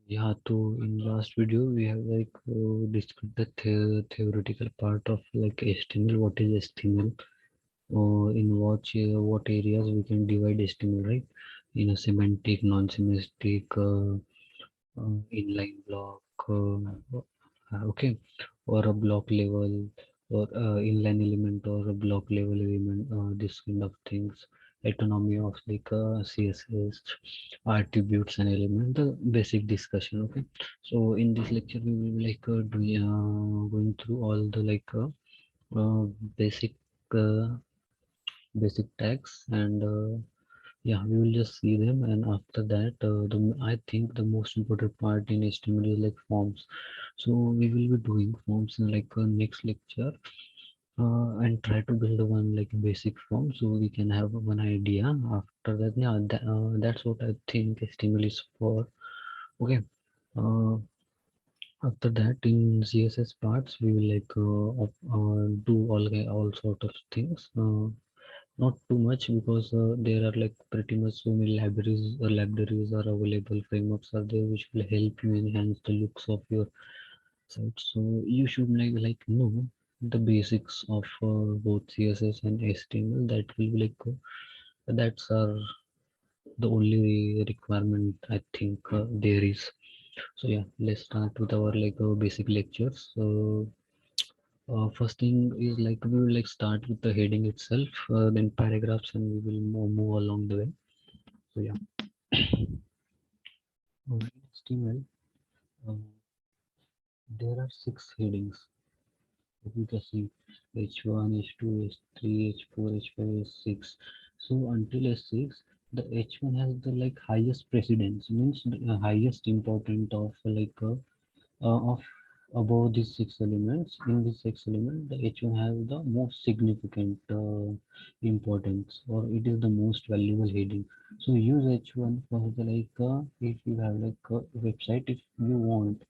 Yeah, so in last video we have discussed the theoretical part of like HTML. What is HTML? In what areas we can divide HTML, right? In a semantic, non-semantic, inline block, okay, or a block level, or inline element, or a block level element. This kind of things. Autonomy of CSS, attributes and element. The basic discussion. Okay, so in this lecture we will going through all the uh, basic uh, basic tags and yeah, we will just see them, and after that I think the most important part in HTML is like forms. So we will be doing forms in next lecture, and try to build one like basic form so we can have one idea. After that, yeah, that's what I think HTML is for. Okay, uh, after that in CSS parts we will do all sort of things. Not too much because there are like pretty much so many libraries are available, frameworks are there which will help you enhance the looks of your site. So you should know the basics of both CSS and HTML. That will be that's our the only requirement I think there is. So yeah, let's start with our basic lectures. So first thing is like we will start with the heading itself, then paragraphs, and we will move along the way. So yeah, in HTML, there are six headings. If you can see H1, H2, H3, H4, H5, H6. So until H6, the H1 has the highest precedence, means the highest important of of above these six elements. In these six elements, the H1 has the most significant importance, or it is the most valuable heading. So use H1 for the if you have a website, if you want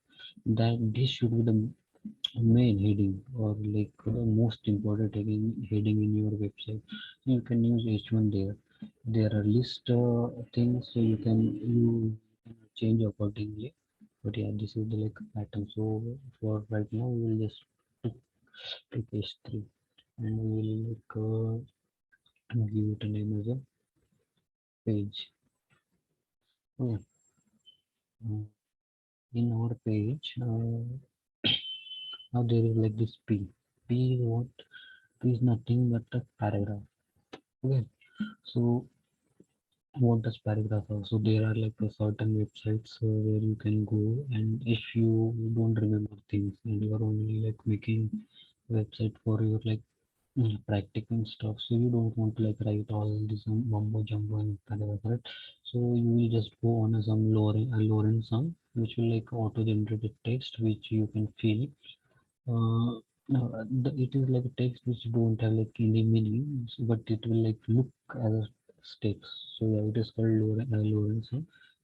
that this should be the main heading, or the most important heading in your website, you can use H1 there. There are list things, so you can change accordingly. But yeah, this is the pattern. So for right now we will just take H3, and we will give it a name as a page. Okay. uh, in our page, now there is like this p is what? P is nothing but a paragraph. Okay, so what does paragraph are? So there are like a certain websites where you can go, and if you don't remember things and you are only like making website for your practice and stuff, so you don't want to write all this mumbo jumbo and paragraph, right? So you will just go on some Lorem sum, which will auto generated text which you can fill. It is like a text which don't have any meaning, but it will look as a text. So yeah, it is called Lorentz.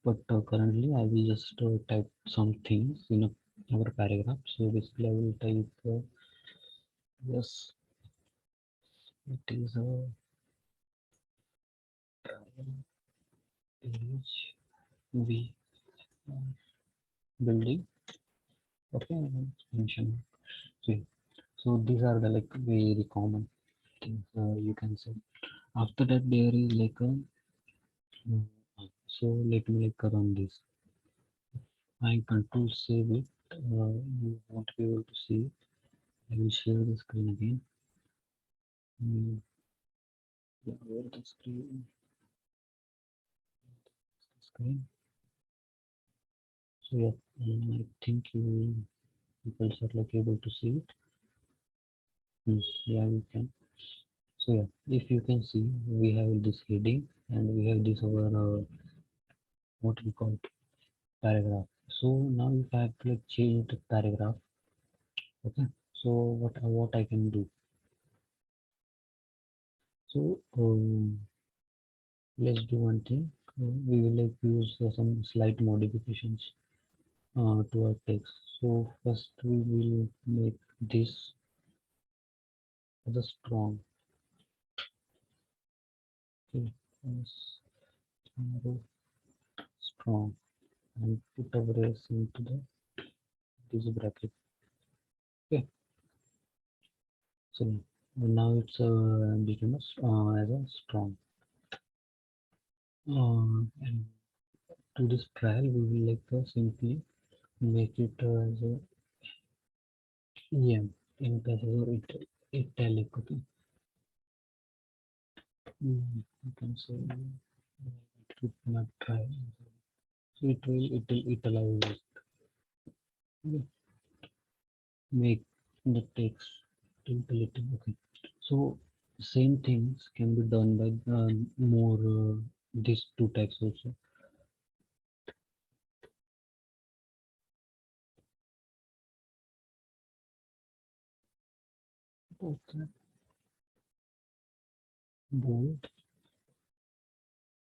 But currently, I will just type some things in our paragraph. So basically, I will type yes, it is a page we are building. Okay, mention. See, so these are the very common things you can say. After that, there is Mm, so let me run this. I control save it. You won't be able to see it. I will share the screen again. Yeah, where the screen. So yeah, I think you people are able to see it. Yeah, you can. So yeah, if you can see, we have this heading and we have this our what we call paragraph. So now if I have to change the paragraph, okay. So what I can do? So let's do one thing. We will use some slight modifications to our text. So first we will make this as a strong. Okay, as strong. and put a brace into this bracket. Okay, so now it's becomes as a strong. And to this trial, we will simply make it as a em in cases or italic. Okay, you can say it would not try. So it allows us to make the text tilt a little. Okay, so same things can be done by more these two types also. Okay, bold.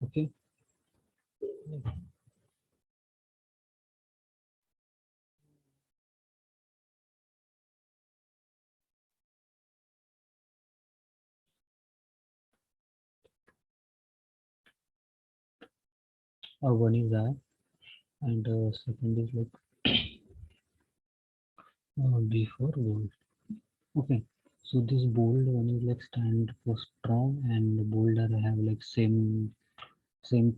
Okay, one is I, and second is B for bold. Okay, so this bold one is stand for strong, and bolder have same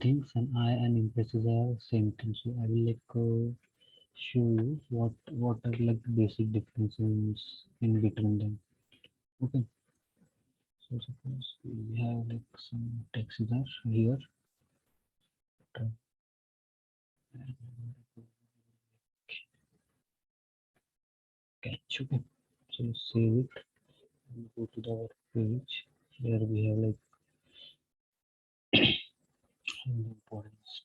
things, and I and emphasis are same things. So I will show you what are the basic differences in between them. Okay, so suppose we have some text are here. Try and catch. Okay, so save it and go to the our page. Here we have importance.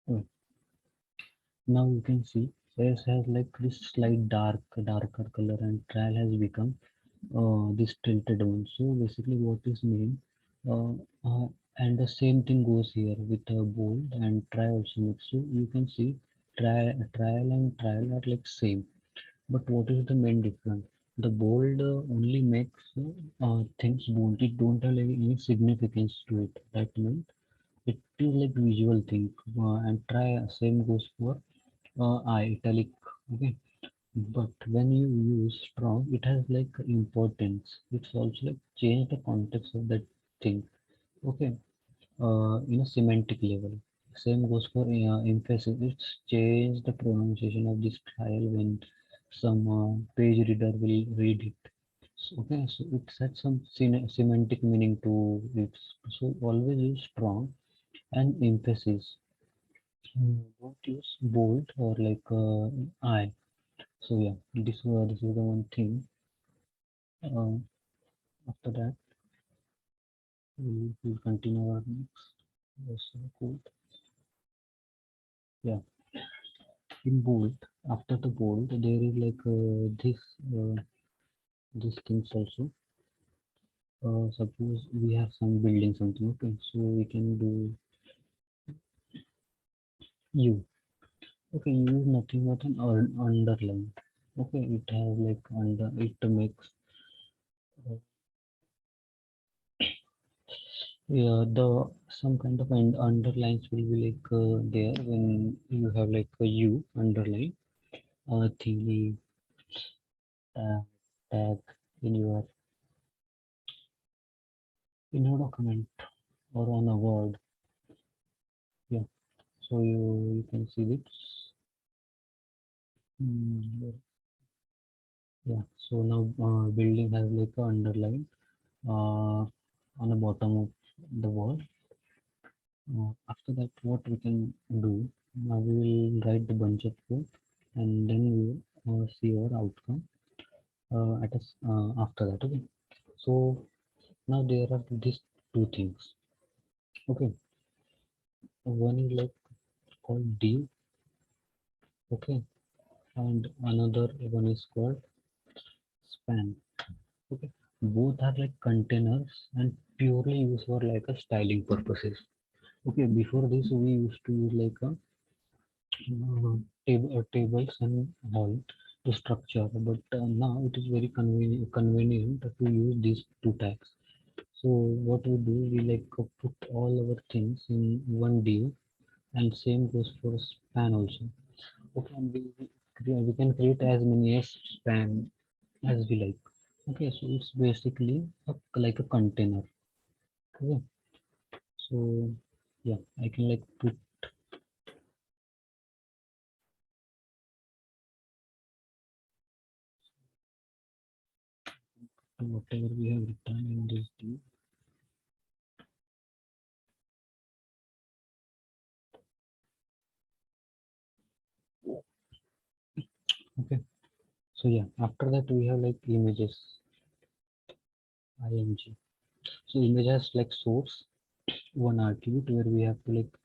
Okay. Now you can see S has this slight darker color, and trial has become this tilted one. So basically, what is mean? Uh, and the same thing goes here with bold and try also mix. So you can see trial and trial are same. But what is the main difference? The bold only makes things bold. It don't have any significance to it. That means it is visual thing. And try same goes for I italic. Okay, but when you use strong, it has importance. It's also change the context of that thing. Okay, in a semantic level. Same goes for emphasis. It's change the pronunciation of this trial when some page reader will read it. So, okay, so it has some semantic meaning to it. So always use strong and emphasis. Don't use bold or I. So yeah, this is the one thing. Uh, After that, we will continue our next. Yes, cool. Yeah, in bold. After the bold, there is uh, this things also. Suppose we have some building something. Okay, so we can do U. Okay, you use nothing but an underline. Okay, it has under it makes yeah, the some kind of underlines will be there when you have a U underline thingy tag, tag in your document or on a word. Yeah, so you can see this. Yeah, so now building has a underline on the bottom of the word. After that, what we can do, we will write the bunch of code, and then we will see our outcome after that. Okay, so now there are these two things. Okay, one is called div. Okay, and another one is called span. Okay, both are containers and purely used for a styling purposes. Okay, before this we used to use tables and all to structure, but now it is very convenient to use these two tags. So what we do, we put all our things in one div, and same goes for span also. Okay, and we can create as many as span as we like. Okay, so it's basically like a container. Okay, so yeah, I can like put whatever we have written in this thing. Okay, so yeah, after that we have like images, img. So image has like source, one attribute where we have to like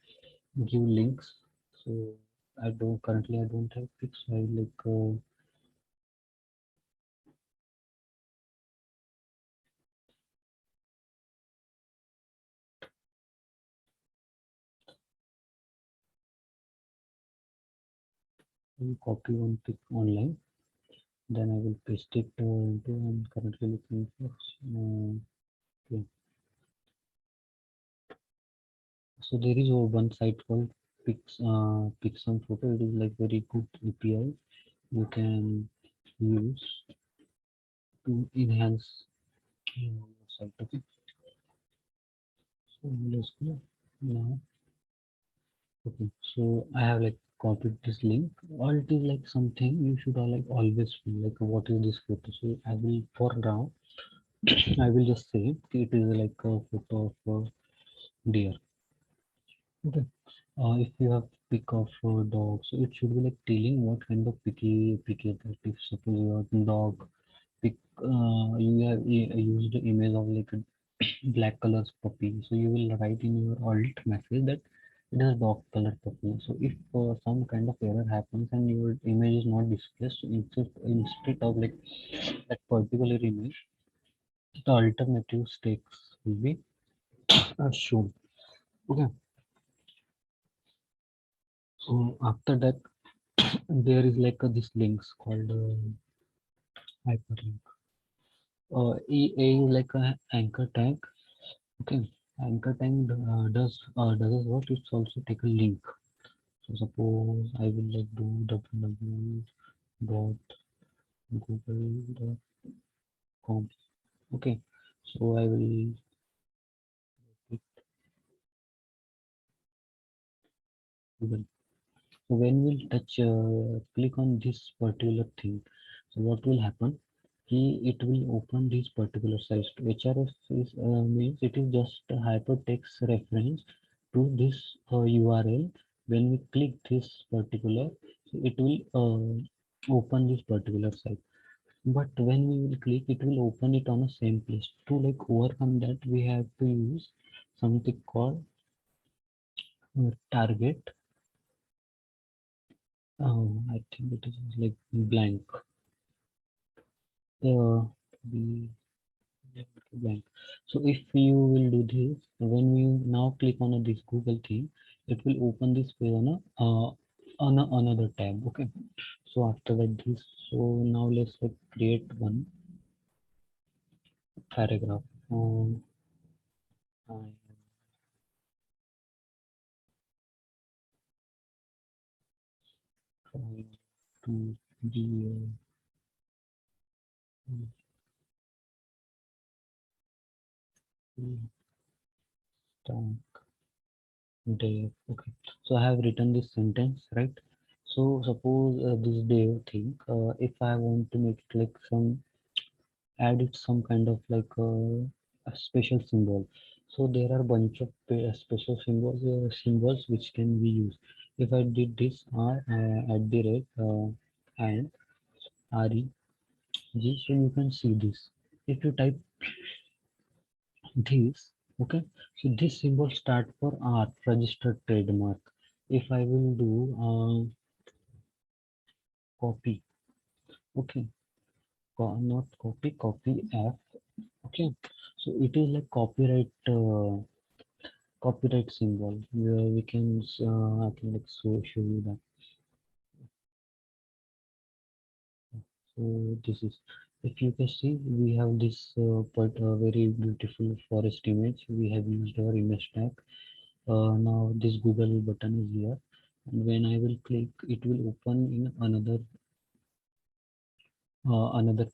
give links. So I don't have fixed. I like will copy one pic online, then I will paste it into. I'm currently looking for. Okay. So there is one site called Pixum Photo. It is like very good API you can use to enhance your site. Okay. So let's go now. Okay. So I have like copied this link. All it is like something you should like always feel like what is this photo. So I will for now I will just say it is like a photo of a deer. Okay. If you have pick of a dog, so it should be like telling what kind of picky that if suppose your dog pick, you have used the image of like a black color puppy, so you will write in your alt message that it is dog color puppy. So if some kind of error happens and your image is not displayed, so instead of like that particular image, the alternative text will be shown. Okay. So after that, there is like this links called hyperlink. A is like a anchor tag. Okay, anchor tag does what? It's also take a link. So suppose I will like do www.google.com. Okay, so I will click Google. So when we'll touch click on this particular thing, so what will happen? It will open this particular site. HRF is means it is just a hypertext reference to this URL. When we click this particular, so it will open this particular site. But when we will click, it will open it on the same place. To like overcome that, we have to use something called target. I think it is like blank. The blank. So if you will do this, when you now click on this Google thing, it will open this page on another tab. Okay. So after that, this. So now let's like create one paragraph. I am trying to be a stack day. Okay. So I have written this sentence, right? So suppose this day thing, if I want to make it like some add it some kind of like a special symbol. So there are bunch of special symbols which can be used. If I did this r at the rate and re g, so you can see this. If you type this, okay, so this symbol start for r registered trademark. If I will do copy, okay, not copy, copy f, okay, so it is like copyright symbol. We can I can like show you that. So this is, if you can see, we have this very beautiful forest image. We have used our image tag Now this Google button is here, and when I will click, it will open in another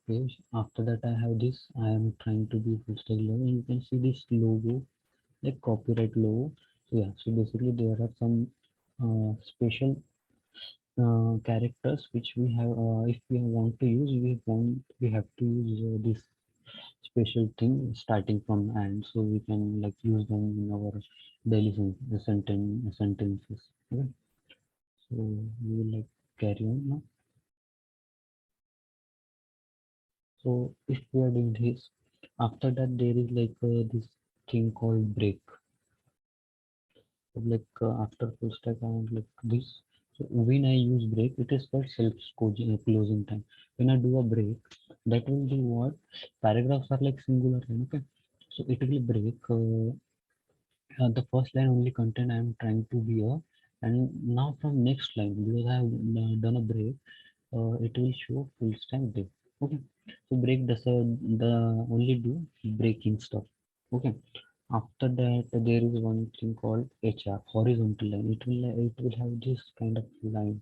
page. After that, I have this. I am trying to be full stack logo. You can see this logo, like copyright logo. So yeah, so basically there are some special characters which we have. If we want to use, we have to use this special thing starting from and, so we can like use them in our daily sentences. Okay, so we will like carry on now. So if we are doing this, after that there is like this thing called break. So like after full stack I am like this. So when I use break, it is called self closing time. When I do a break, that will do what? Paragraphs are like singular, okay? So it will break the first line only content I am trying to be a, and now from next line because I have done a break, it will show full stack div. Okay, so break does the only do breaking stuff. Okay, after that there is one thing called HR horizontal line. It will have this kind of line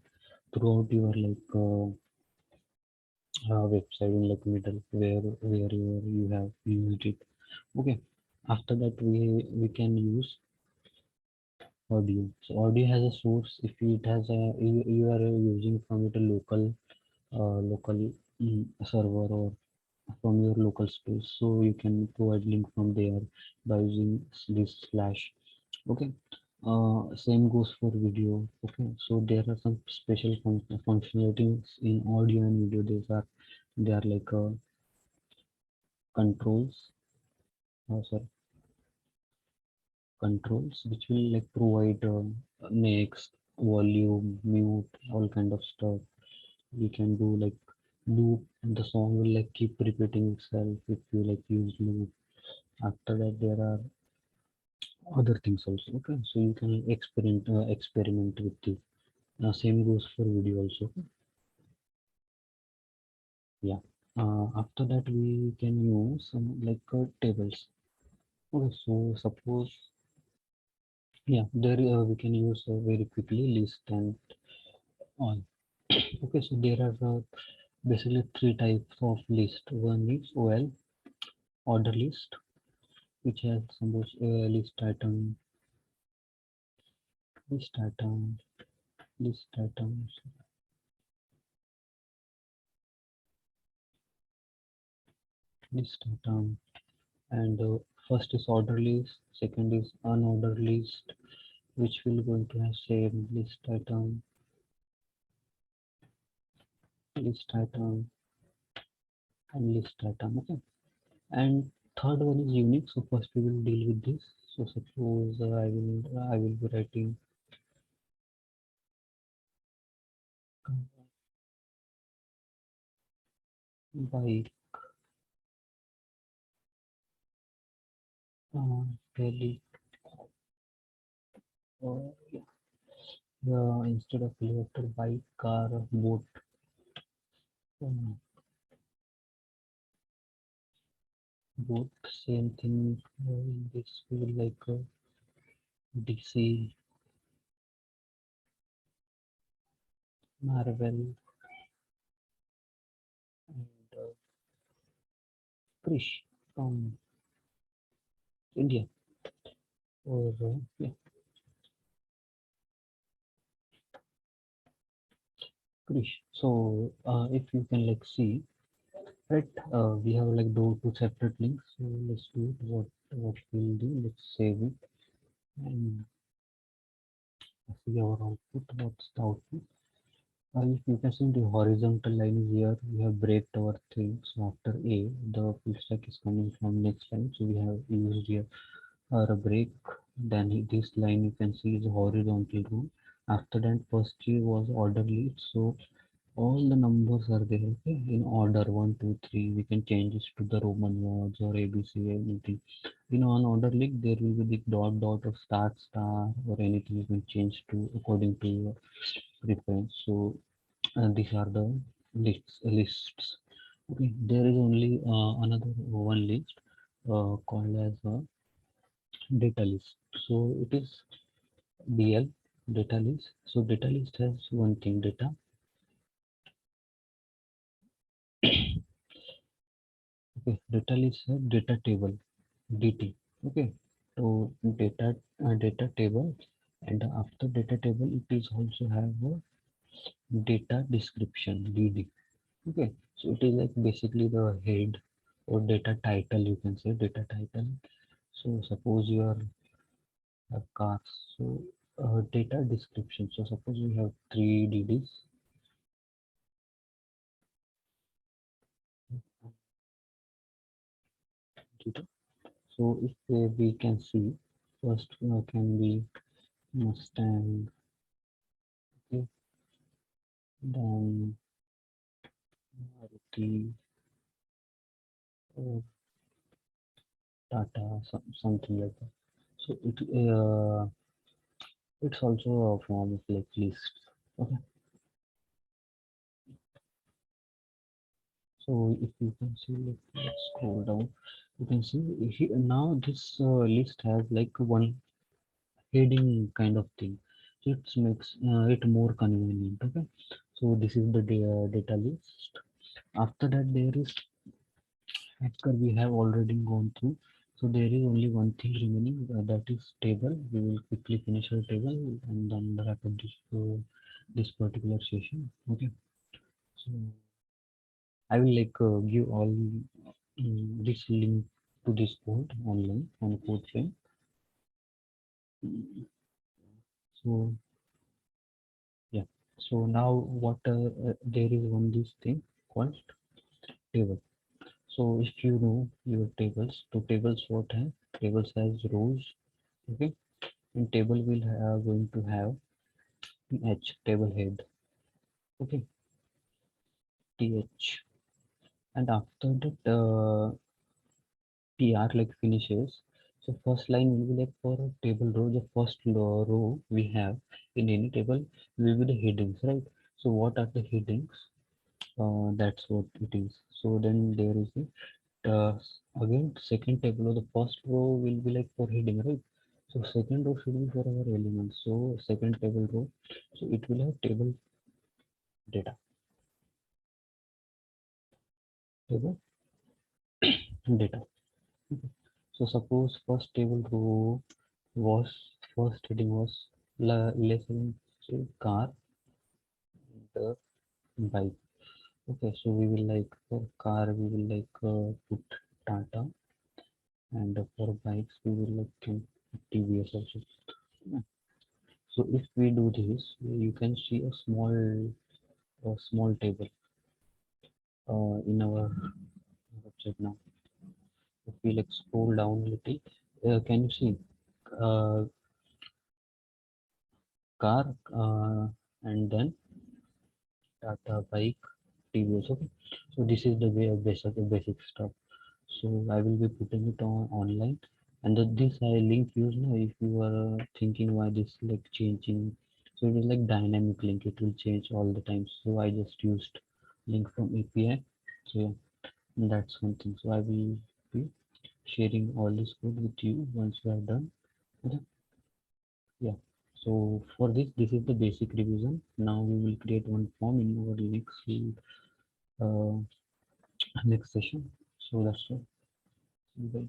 throughout your like website in like middle where you have used it. Okay, after that we can use audio. So audio has a source. If it has a you are using from it a local server or from your local space, so you can provide link from there by using this slash. Okay, same goes for video. Okay, so there are some special functionalities in audio and video. They are like controls, sorry, controls which will like provide next volume, mute, all kind of stuff. We can do like loop, and the song will like keep repeating itself if you like use loop. After that there are other things also. Okay, so you can experiment with this. Same goes for video also. Yeah, after that we can use some like tables. Okay, so suppose, yeah, there we can use very quickly list and all. Okay, so there are basically three types of list. One is OL, order list, which has some list item, list item, list items, list item, and first is order list, second is unordered list, which will going to have same list item, and list item. Okay, and third one is unique. So first we will deal with this. So suppose I will be writing by Delhi. Yeah, instead of helicopter, bike, car, boat. Um, boat, same thing. In this we will like DC, Marvel, and Krish from India. Or yeah, Krish. So if you can like see, right? We have like those two separate links. So let's do it. What we'll do? Let's save it and see our output. What's the output? If you can see the horizontal line is here, we have breaked our thing. So after A, the full stack is coming from next line. So we have used here a break. Then this line you can see is horizontal rule. After that, first G was orderly. So all the numbers are there, okay, in order 1, 2, 3. We can change this to the Roman words or ABC, anything. In on order link, there will be the dot dot or star or anything you can change to according to your preference. So these are the lists. Okay, there is only another one list called as a data list. So it is. DL, data list. So data list has one thing, data. Okay, data list has data table, DT. Okay, so data table, and after data table it is also have a data description, DD. Okay, so it is like basically the head or data title, you can say data title. So suppose you are a car, so data description. So suppose we have three DDs. Data. So if we can see, first can be Mustang, okay, then Maruti, or Tata, something like that. So it's also a form of like list. Okay. So if you can see, let's scroll down. You can see here, now this list has like one heading kind of thing. So it makes it more convenient. Okay. So this is the data list. After that, there is hacker we have already gone through. So there is only one thing remaining, that is table. We will quickly finish our table and then wrap up this particular session. Okay. So I will like give all this link to this code online on code frame. So yeah. So now what there is one this thing called table. So if you know your tables, so tables what have tables has rows. Okay, and table will going to have H, table head. Okay, TH, and after that TR like finishes. So first line will be like for a table row. The first row we have in any table will be the headings, right? So what are the headings? That's what it is. So then there is a again second table or the first row will be like for heading, right? So second row should be for our elements. So second table row, so it will have table data, table data. Okay. So suppose first table row was first heading was lesson, say car, the bike. Okay, so we will like for car we will like put Tata, and for bikes we will like put TVS also. Yeah. So if we do this, you can see a small table in our website now. If we like scroll down a little, can you see uh, car and then Tata bike TVS? Okay, so this is the way of basic stuff. So I will be putting it on online, and this I link use now. If you are thinking why this like changing, so it is like dynamic link. It will change all the time. So I just used link from API. So yeah, that's something. So I will be sharing all this code with you once we are done. Okay. Yeah. So for this is the basic revision. Now we will create one form in our uh, next session. So that's all. Bye.